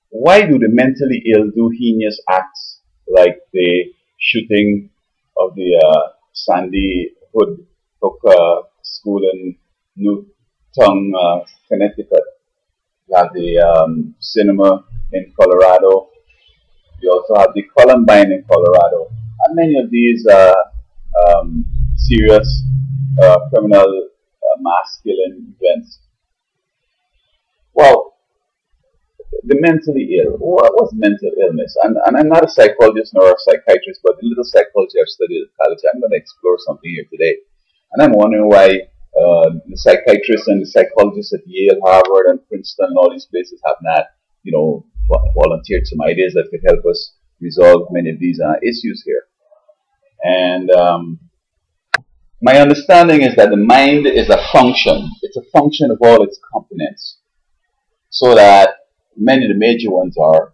Why do the mentally ill do heinous acts like the shooting of the Sandy Hood Hook school in Newton, Connecticut? You have the cinema in Colorado. You also have the Columbine in Colorado. And many of these serious criminal mass killing events. Well, the mentally ill. What was mental illness? And I'm not a psychologist nor a psychiatrist, but the little psychology I've studied at college, I'm going to explore something here today. And I'm wondering why the psychiatrists and the psychologists at Yale, Harvard, and Princeton, and all these places have not, volunteered some ideas that could help us resolve many of these issues here. And my understanding is that the mind is a function. It's a function of all its components. So that many of the major ones are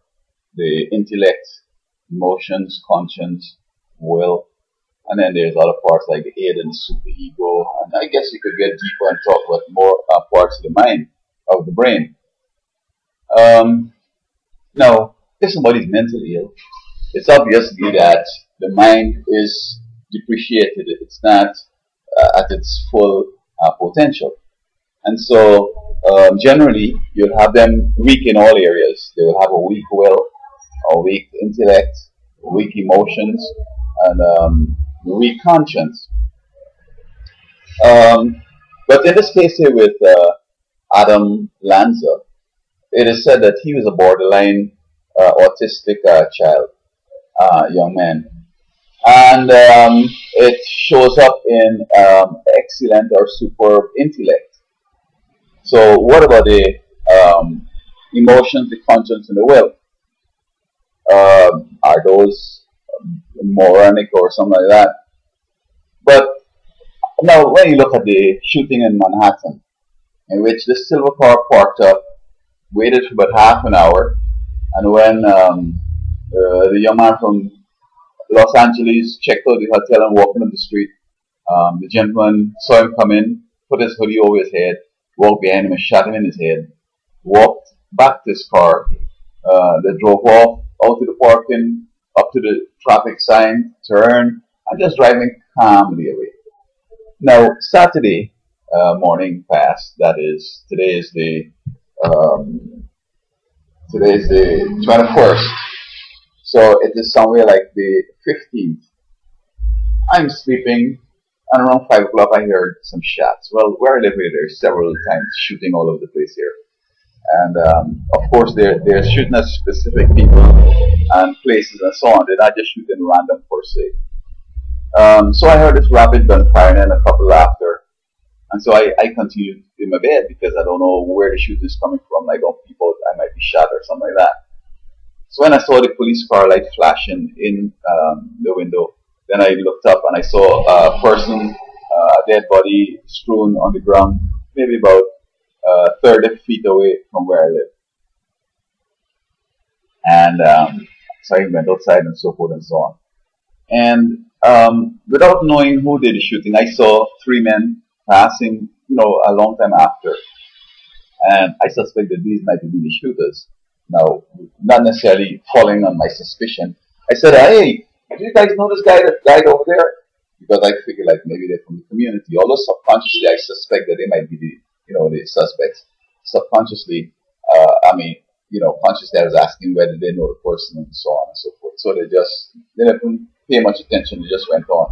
the intellect, emotions, conscience, will, and then there's other parts like the id and the superego. And I guess you could get deeper and talk about more parts of the mind, of the brain. Now, if somebody's mentally ill, it's obviously that the mind is depreciated. It's not at its full potential. And so, generally, you'll have them weak in all areas. They will have a weak will, a weak intellect, weak emotions, and weak conscience. But in this case here with Adam Lanza, it is said that he was a borderline autistic child, young man. And it shows up in excellent or superb intellect. So what about the emotions, the conscience, and the will? Are those moronic or something like that? But now when you look at the shooting in Manhattan, in which the silver car parked up, waited for about half an hour, and when the young man from Los Angeles checked out the hotel and walking up the street, the gentleman saw him come in, put his hoodie over his head, walked behind him and shot him in his head, walked back to his car, they drove off out to the parking, up to the traffic sign, turned, and just driving calmly away. Now, Saturday morning passed, that is, today is the 21st, so it is somewhere like the 15th. I'm sleeping, and around 5 o'clock I heard some shots. Well, where I live here, there's several times shooting all over the place here. And of course, they're shooting at specific people and places and so on. They're not just shooting random per se. So I heard this rapid gunfire and then a couple after. And so I continued in my bed because I don't know where the shooting is coming from. I don't people I might be shot or something like that. So when I saw the police car light flashing in the window, then I looked up and I saw a person, a dead body strewn on the ground, maybe about 30 feet away from where I live. And so I went outside and so forth and so on. And without knowing who did the shooting, I saw 3 men passing, a long time after. And I suspect that these might be the shooters. Now, not necessarily falling on my suspicion. I said, hey, do you guys know this guy that died over there? Because I figured like maybe they're from the community. Although subconsciously I suspect that they might be the suspects. Subconsciously, consciously I was asking whether they know the person and so on and so forth. So they didn't pay much attention. They just went on.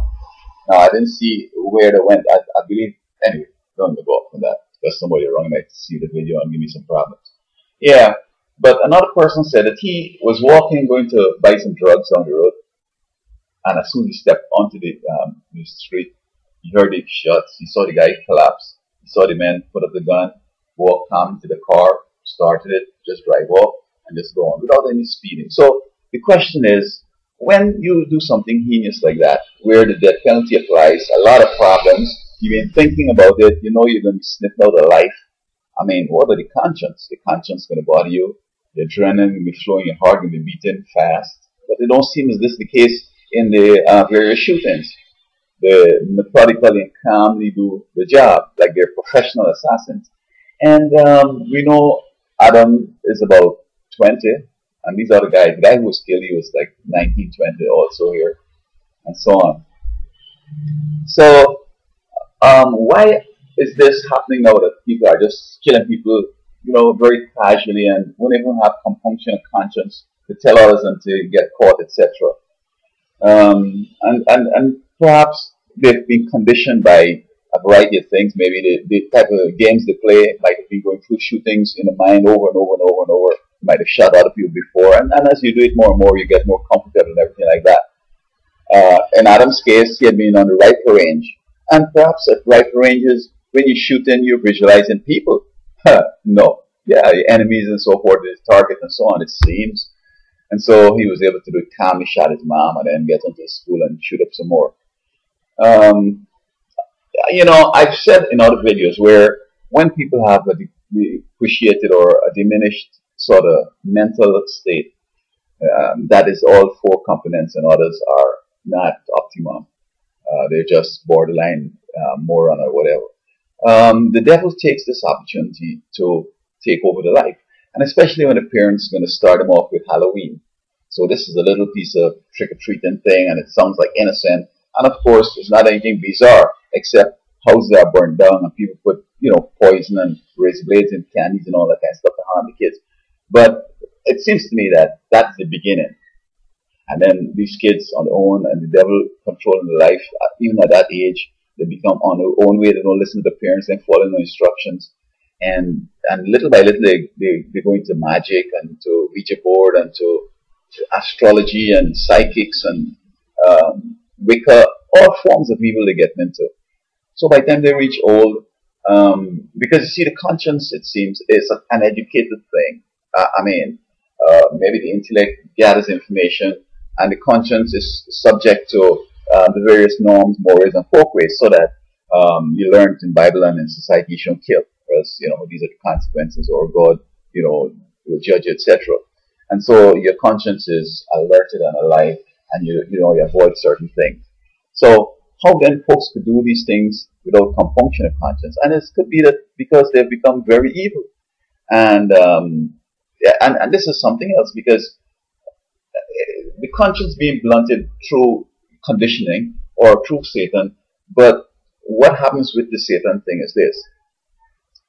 Now I didn't see where they went. I believe anyway. Don't go off on that because somebody around might see the video and give me some problems. Yeah, but another person said that he was walking, going to buy some drugs down the road. And as soon as he stepped onto the street, he heard the shots. He saw the guy collapse. He saw the man put up the gun, walk calmly to the car, started it, just drive off, and just go on without any speeding. So the question is, when you do something heinous like that, where the death penalty applies, a lot of problems, you've been thinking about it, you're going to be sniffed out of life. I mean, what about the conscience? The conscience is going to bother you. The adrenaline will be flowing, your heart will be beating fast. But it don't seem as this is the case in the various shootings. They methodically and calmly do the job, like they're professional assassins. And we know Adam is about 20, And these other guys, the guy who was killed, he was like 19, 20 also here, and so on. So, why is this happening now that people are just killing people, very casually and won't even have compunction of conscience to tell others and to get caught, etc. And perhaps they've been conditioned by a variety of things. Maybe the type of games they play might have been going through shootings in the mind over and over and over and over. You might have shot other people before, and as you do it more and more, you get more comfortable and everything like that. In Adam's case, he had been on the rifle range, and perhaps at rifle ranges, when you shoot in, you're visualizing people. No, yeah, the enemies and so forth, the target and so on, it seems. And so he was able to do it calmly, shot his mom, and then get into the school and shoot up some more. I've said in other videos where when people have a depreciated or a diminished sort of mental state, that is all four components, and others are not optimum. They're just borderline moron or whatever. The devil takes this opportunity to take over the life, and especially when the parents are going to start them off with Halloween. So this is a little piece of trick-or-treating thing, and it sounds like innocent. And of course, it's not anything bizarre, except houses are burned down and people put, poison and razor blades and candies and all that kind of stuff to harm the kids. But it seems to me that that's the beginning. And then these kids on their own and the devil controlling their life, even at that age, they become on their own way. They don't listen to the parents and follow no instructions. And little by little, they go into magic and to Ouija board and to astrology and psychics and Wicca, all forms of evil they get into. So by the time they reach old, because you see, the conscience, it seems, is an educated thing. Maybe the intellect gathers information, and the conscience is subject to the various norms, mores, and folkways, so that you learn in Bible and in society you shouldn't kill, because these are the consequences, or God, will judge you, etc. And so your conscience is alerted and alive, and you avoid certain things. So how then folks could do these things without compunction of conscience? And it could be that because they've become very evil, and this is something else, because the conscience being blunted through conditioning or through Satan. But what happens with the Satan thing is this,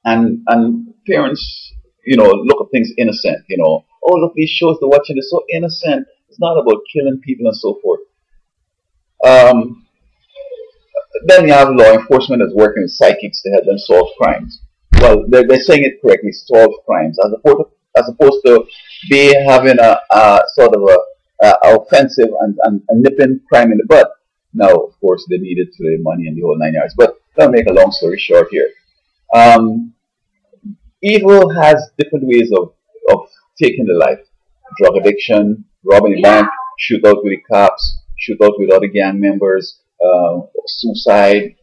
and parents, look at things innocent, oh, look, these shows they're watching, they're so innocent. It's not about killing people and so forth. Then you have law enforcement that's working with psychics to help them solve crimes. Well, they're saying it correctly, solve crimes, as opposed to be having a sort of a offensive and nipping crime in the bud. Now, of course, they need it for the money and the whole 9 yards. But I'll make a long story short here. Evil has different ways of taking the life. Drug addiction, robbing a bank, shoot out with the cops, shoot out with other gang members, suicide,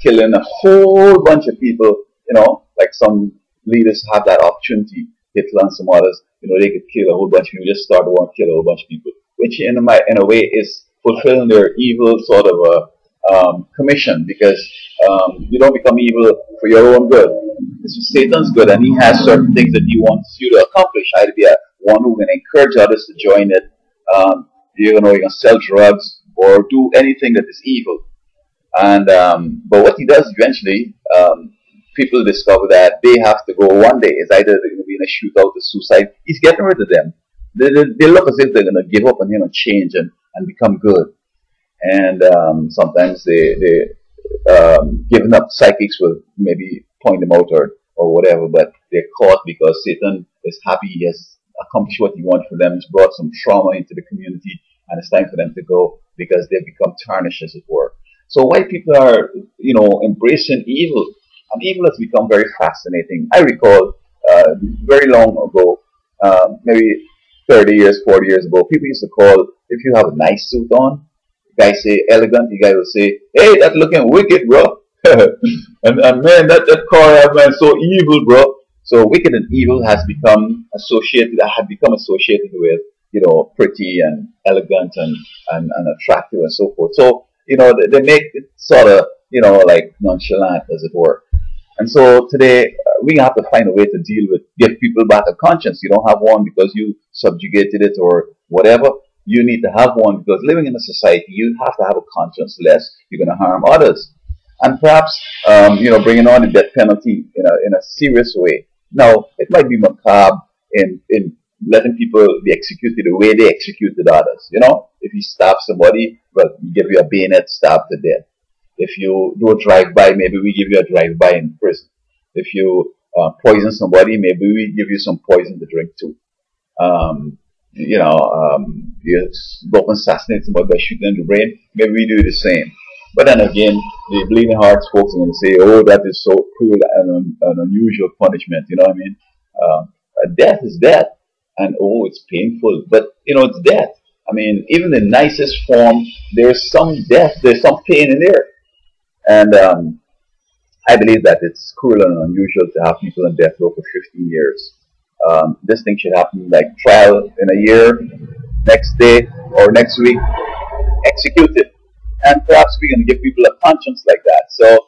killing a whole bunch of people, like some leaders have that opportunity. Hitler and some others, they could kill a whole bunch of people, just start a war and kill a whole bunch of people, which in a way is fulfilling their evil sort of commission, because you don't become evil for your own good. It's for Satan's good, and he has certain things that he wants you to accomplish. Either be one who can encourage others to join it, you can sell drugs or do anything that is evil. And but what he does eventually, people discover that they have to go one day. It's either they're going to be in a shootout or suicide. He's getting rid of them. They look as if they're going to give up on him and change and become good. And sometimes they giving up. Psychics will maybe point them out or whatever, but they're caught because Satan is happy he has accomplished what he wants for them. He's brought some trauma into the community, and it's time for them to go because they've become tarnished, as it were. So white people are, embracing evil, and evil has become very fascinating. I recall very long ago, maybe 30 years, 40 years ago, people used to call, if you have a nice suit on, the guy say elegant, the guy will say, hey, that's looking wicked, bro. and man, that car, man, so evil, bro. So wicked and evil has become associated with, pretty and elegant and attractive and so forth. So, they make it sort of, like nonchalant, as it were. And so today, we have to find a way to give people back a conscience. You don't have one because you subjugated it or whatever. You need to have one because living in a society, you have to have a conscience, lest you're going to harm others. And perhaps, bringing on the death penalty in a serious way. Now, it might be macabre in letting people be executed the way they executed others. If you stab somebody, well, we give you a bayonet stab to death. If you do a drive-by, maybe we give you a drive-by in prison. If you poison somebody, maybe we give you some poison to drink too. You go and assassinate somebody by shooting in the brain, maybe we do the same. But then again, the bleeding hearts folks are going to say, oh, that is so cruel and an unusual punishment. You know what I mean? Death is death. And oh, it's painful. But, it's death. I mean, even the nicest form, there's some death, there's some pain in there. And I believe that it's cruel and unusual to have people in death row for 15 years. This thing should happen like trial in a year, next day or next week, executed. And perhaps we can give people a conscience like that. So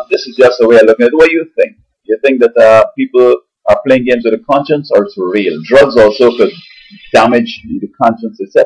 this is just a way of looking at it. What do you think? You think that people are playing games with a conscience, or it's real? Drugs also could damage the conscience, etc.